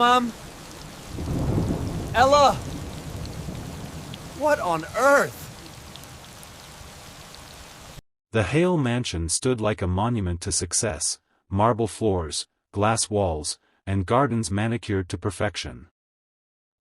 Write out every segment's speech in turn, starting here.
Mom? Ella? What on earth? The Hale mansion stood like a monument to success, marble floors, glass walls, and gardens manicured to perfection.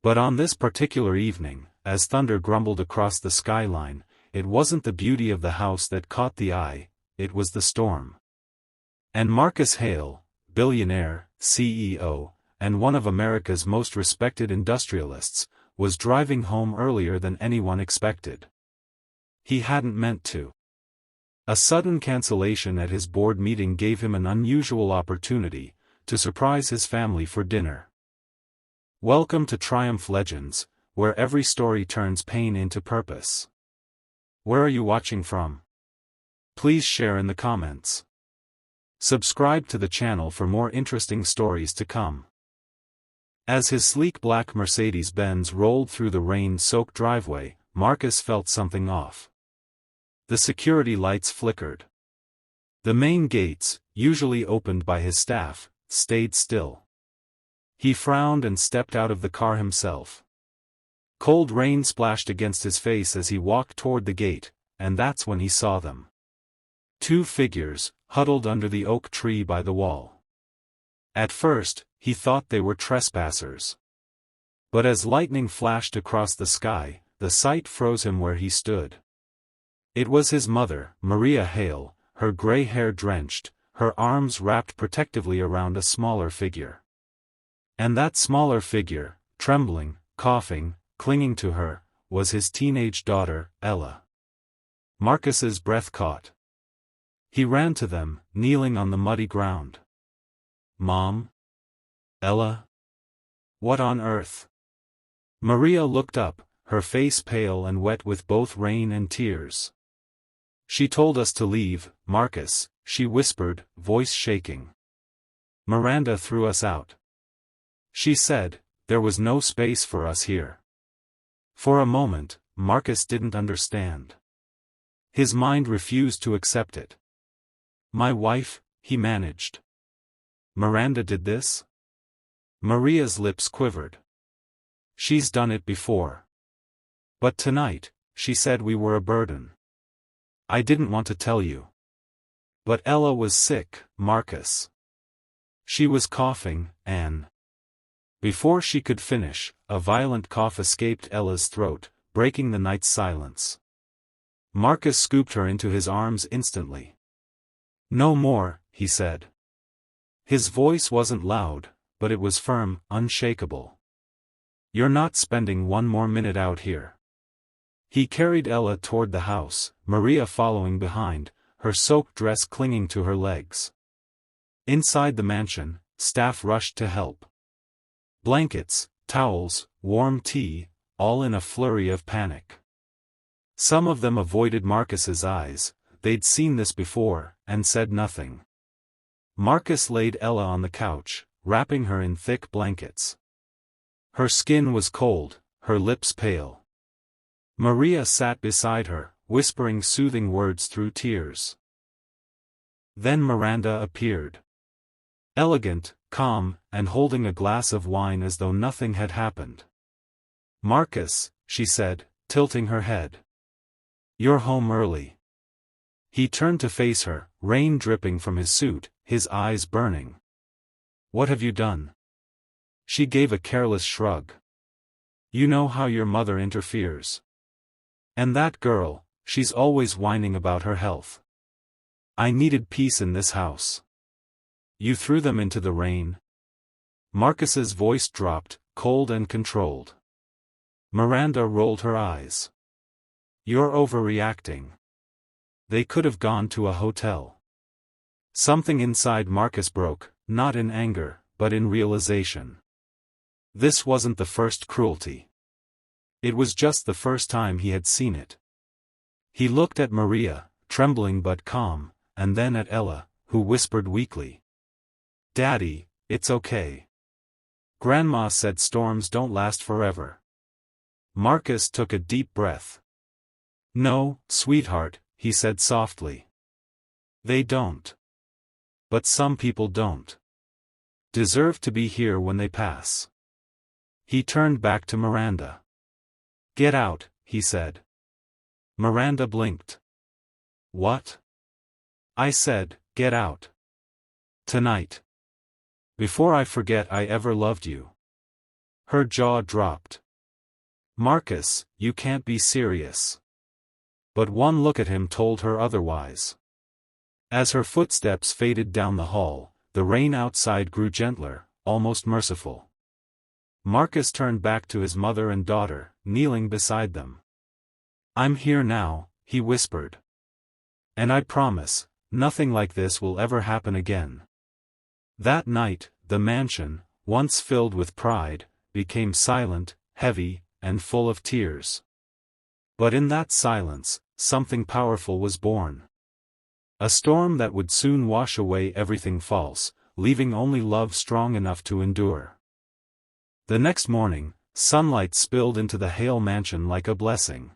But on this particular evening, as thunder grumbled across the skyline, it wasn't the beauty of the house that caught the eye, it was the storm. And Marcus Hale, billionaire, CEO, and one of America's most respected industrialists, was driving home earlier than anyone expected. He hadn't meant to. A sudden cancellation at his board meeting gave him an unusual opportunity to surprise his family for dinner. Welcome to Triumph Legends, where every story turns pain into purpose. Where are you watching from? Please share in the comments. Subscribe to the channel for more interesting stories to come. As his sleek black Mercedes-Benz rolled through the rain-soaked driveway, Marcus felt something off. The security lights flickered. The main gates, usually opened by his staff, stayed still. He frowned and stepped out of the car himself. Cold rain splashed against his face as he walked toward the gate, and that's when he saw them. Two figures, huddled under the oak tree by the wall. At first, he thought they were trespassers. But as lightning flashed across the sky, the sight froze him where he stood. It was his mother, Maria Hale, her gray hair drenched, her arms wrapped protectively around a smaller figure. And that smaller figure, trembling, coughing, clinging to her, was his teenage daughter, Ella. Marcus's breath caught. He ran to them, kneeling on the muddy ground. "Mom? Ella? What on earth?" Maria looked up, her face pale and wet with both rain and tears. "She told us to leave, Marcus," she whispered, voice shaking. "Miranda threw us out. She said, there was no space for us here." For a moment, Marcus didn't understand. His mind refused to accept it. "My wife," he managed. "Miranda did this?" Maria's lips quivered. "She's done it before. But tonight, she said we were a burden. I didn't want to tell you. But Ella was sick, Marcus. She was coughing, and..." Before she could finish, a violent cough escaped Ella's throat, breaking the night's silence. Marcus scooped her into his arms instantly. "No more," he said. His voice wasn't loud, but it was firm, unshakable. "You're not spending one more minute out here." He carried Ella toward the house, Maria following behind, her soaked dress clinging to her legs. Inside the mansion, staff rushed to help. Blankets, towels, warm tea, all in a flurry of panic. Some of them avoided Marcus's eyes, they'd seen this before, and said nothing. Marcus laid Ella on the couch, wrapping her in thick blankets. Her skin was cold, her lips pale. Maria sat beside her, whispering soothing words through tears. Then Miranda appeared. Elegant, calm, and holding a glass of wine as though nothing had happened. "Marcus," she said, tilting her head. "You're home early." He turned to face her, rain dripping from his suit, his eyes burning. "What have you done?" She gave a careless shrug. "You know how your mother interferes. And that girl, she's always whining about her health. I needed peace in this house. You threw them into the rain." Marcus's voice dropped, cold and controlled. Miranda rolled her eyes. "You're overreacting. They could have gone to a hotel." Something inside Marcus broke, not in anger, but in realization. This wasn't the first cruelty. It was just the first time he had seen it. He looked at Maria, trembling but calm, and then at Ella, who whispered weakly, "Daddy, it's okay. Grandma said storms don't last forever." Marcus took a deep breath. "No, sweetheart," he said softly. "They don't. But some people don't. deserve to be here when they pass. He turned back to Miranda. "Get out," he said. Miranda blinked. "What?" "I said, get out. Tonight. Before I forget I ever loved you." Her jaw dropped. "Marcus, you can't be serious." But one look at him told her otherwise. As her footsteps faded down the hall, the rain outside grew gentler, almost merciful. Marcus turned back to his mother and daughter, kneeling beside them. "I'm here now," he whispered. "And I promise, nothing like this will ever happen again." That night, the mansion, once filled with pride, became silent, heavy, and full of tears. But in that silence, something powerful was born. A storm that would soon wash away everything false, leaving only love strong enough to endure. The next morning, sunlight spilled into the Hale mansion like a blessing.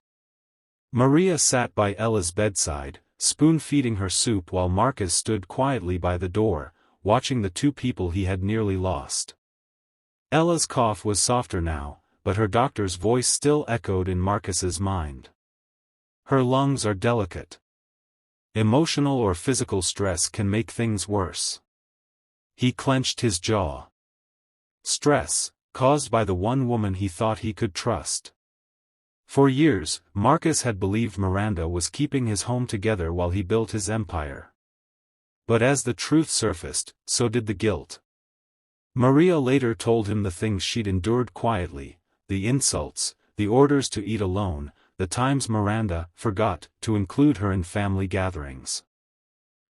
Maria sat by Ella's bedside, spoon-feeding her soup while Marcus stood quietly by the door, watching the two people he had nearly lost. Ella's cough was softer now, but her doctor's voice still echoed in Marcus's mind. "Her lungs are delicate. Emotional or physical stress can make things worse." He clenched his jaw. Stress, caused by the one woman he thought he could trust. For years, Marcus had believed Miranda was keeping his home together while he built his empire. But as the truth surfaced, so did the guilt. Maria later told him the things she'd endured quietly, the insults, the orders to eat alone, the times Miranda forgot to include her in family gatherings.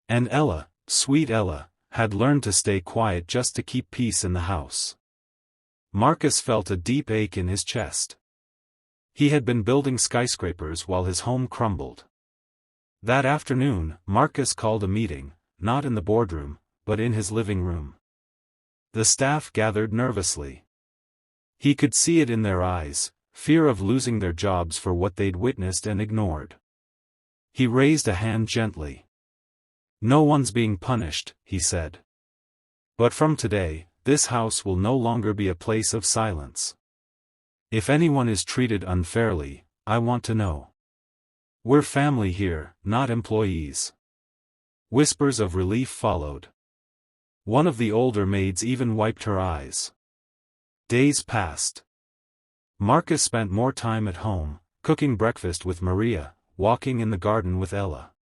And Ella, sweet Ella, had learned to stay quiet just to keep peace in the house. Marcus felt a deep ache in his chest. He had been building skyscrapers while his home crumbled. That afternoon, Marcus called a meeting, not in the boardroom, but in his living room. The staff gathered nervously. He could see it in their eyes, fear of losing their jobs for what they'd witnessed and ignored. He raised a hand gently. "No one's being punished," he said. "But from today, this house will no longer be a place of silence. If anyone is treated unfairly, I want to know. We're family here, not employees." Whispers of relief followed. One of the older maids even wiped her eyes. Days passed. Marcus spent more time at home, cooking breakfast with Maria, walking in the garden with Ella.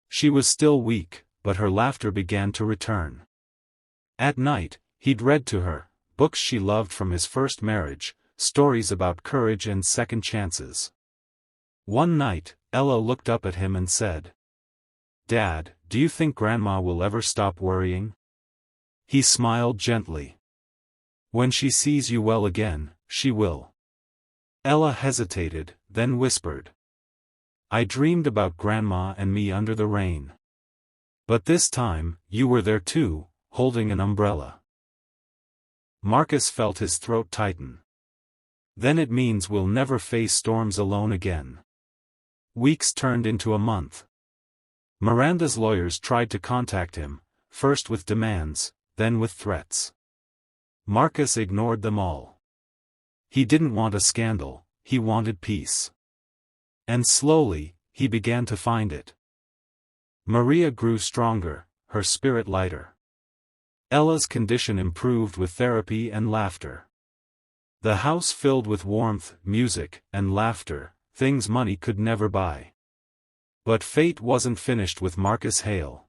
She was still weak, but her laughter began to return. At night, he'd read to her, books she loved from his first marriage, stories about courage and second chances. One night, Ella looked up at him and said, "Dad, do you think Grandma will ever stop worrying?" He smiled gently. "When she sees you well again, she will." Ella hesitated, then whispered, "I dreamed about Grandma and me under the rain. But this time, you were there too, holding an umbrella." Marcus felt his throat tighten. "Then it means we'll never face storms alone again." Weeks turned into a month. Miranda's lawyers tried to contact him, first with demands, then with threats. Marcus ignored them all. He didn't want a scandal, he wanted peace. And slowly, he began to find it. Maria grew stronger, her spirit lighter. Ella's condition improved with therapy and laughter. The house filled with warmth, music, and laughter, things money could never buy. But fate wasn't finished with Marcus Hale.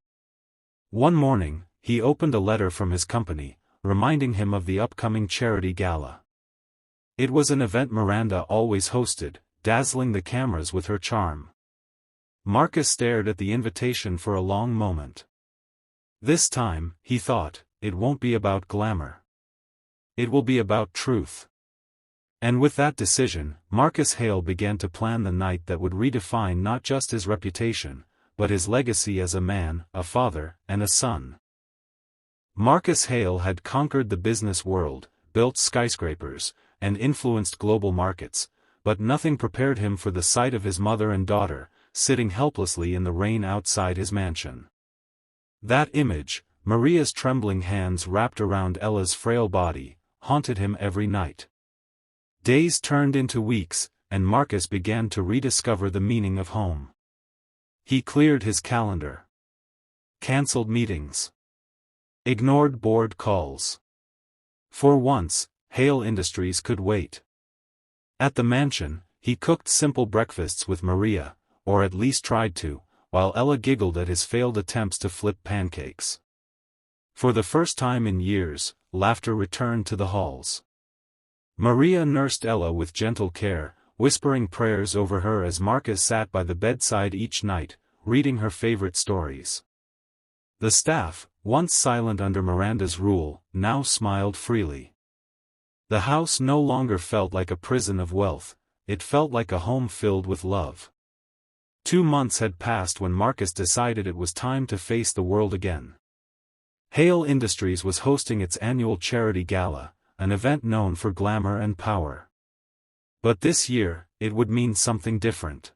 One morning, he opened a letter from his company, reminding him of the upcoming charity gala. It was an event Miranda always hosted, dazzling the cameras with her charm. Marcus stared at the invitation for a long moment. This time, he thought, it won't be about glamour. It will be about truth. And with that decision, Marcus Hale began to plan the night that would redefine not just his reputation, but his legacy as a man, a father, and a son. Marcus Hale had conquered the business world, built skyscrapers, and influenced global markets, but nothing prepared him for the sight of his mother and daughter, sitting helplessly in the rain outside his mansion. That image, Maria's trembling hands wrapped around Ella's frail body, haunted him every night. Days turned into weeks, and Marcus began to rediscover the meaning of home. He cleared his calendar. Cancelled meetings. Ignored bored calls. For once, Hale Industries could wait. At the mansion, he cooked simple breakfasts with Maria, or at least tried to, while Ella giggled at his failed attempts to flip pancakes. For the first time in years, laughter returned to the halls. Maria nursed Ella with gentle care, whispering prayers over her as Marcus sat by the bedside each night, reading her favorite stories. The staff, once silent under Miranda's rule, now smiled freely. The house no longer felt like a prison of wealth, it felt like a home filled with love. 2 months had passed when Marcus decided it was time to face the world again. Hale Industries was hosting its annual charity gala, an event known for glamour and power. But this year, it would mean something different.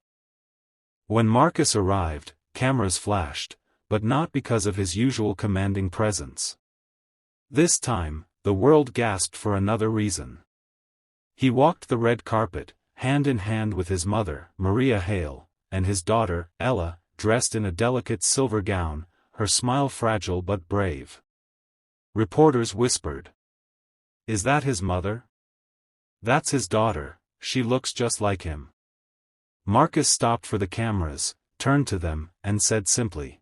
When Marcus arrived, cameras flashed, but not because of his usual commanding presence. This time, the world gasped for another reason. He walked the red carpet, hand in hand with his mother, Maria Hale, and his daughter, Ella, dressed in a delicate silver gown, her smile fragile but brave. Reporters whispered. "Is that his mother?" "That's his daughter, she looks just like him." Marcus stopped for the cameras, turned to them, and said simply,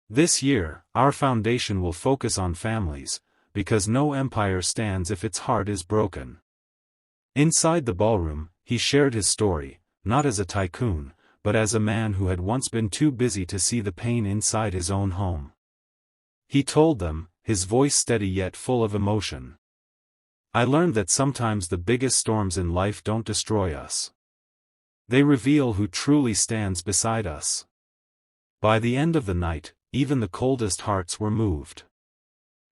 "This year, our foundation will focus on families, because no empire stands if its heart is broken." Inside the ballroom, he shared his story, not as a tycoon, but as a man who had once been too busy to see the pain inside his own home. He told them, his voice steady yet full of emotion. "I learned that sometimes the biggest storms in life don't destroy us. They reveal who truly stands beside us." By the end of the night, even the coldest hearts were moved.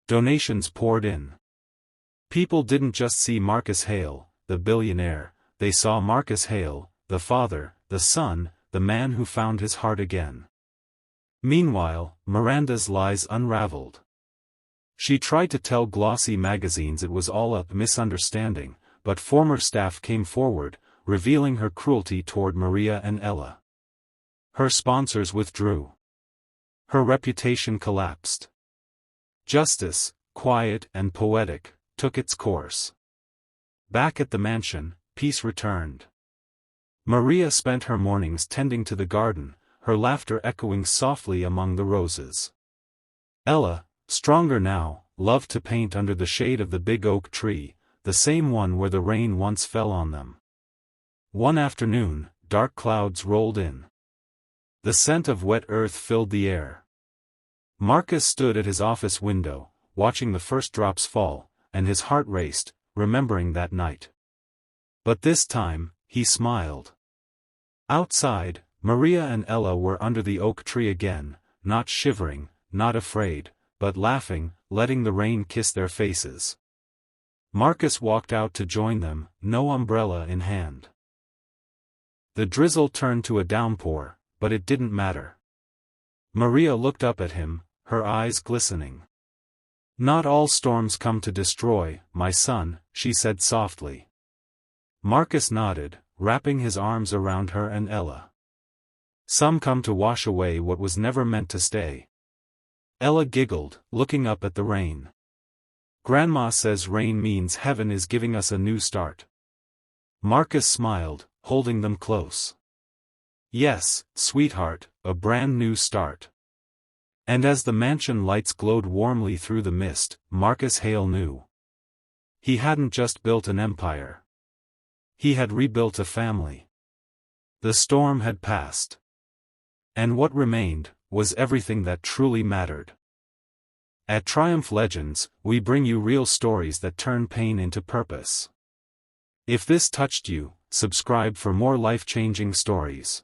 Donations poured in. People didn't just see Marcus Hale, the billionaire, they saw Marcus Hale, the father, the son, the man who found his heart again. Meanwhile, Miranda's lies unraveled. She tried to tell glossy magazines it was all a misunderstanding, but former staff came forward, revealing her cruelty toward Maria and Ella. Her sponsors withdrew. Her reputation collapsed. Justice, quiet and poetic, took its course. Back at the mansion, peace returned. Maria spent her mornings tending to the garden, her laughter echoing softly among the roses. Ella, stronger now, loved to paint under the shade of the big oak tree, the same one where the rain once fell on them. One afternoon, dark clouds rolled in. The scent of wet earth filled the air. Marcus stood at his office window, watching the first drops fall, and his heart raced, remembering that night. But this time, he smiled. Outside, Maria and Ella were under the oak tree again, not shivering, not afraid, but laughing, letting the rain kiss their faces. Marcus walked out to join them, no umbrella in hand. The drizzle turned to a downpour, but it didn't matter. Maria looked up at him, her eyes glistening. "Not all storms come to destroy, my son," she said softly. Marcus nodded, wrapping his arms around her and Ella. "Some come to wash away what was never meant to stay." Ella giggled, looking up at the rain. "Grandma says rain means heaven is giving us a new start." Marcus smiled, holding them close. "Yes, sweetheart, a brand new start." And as the mansion lights glowed warmly through the mist, Marcus Hale knew. He hadn't just built an empire. He had rebuilt a family. The storm had passed. And what remained, was everything that truly mattered. At Triumph Legends, we bring you real stories that turn pain into purpose. If this touched you, subscribe for more life-changing stories.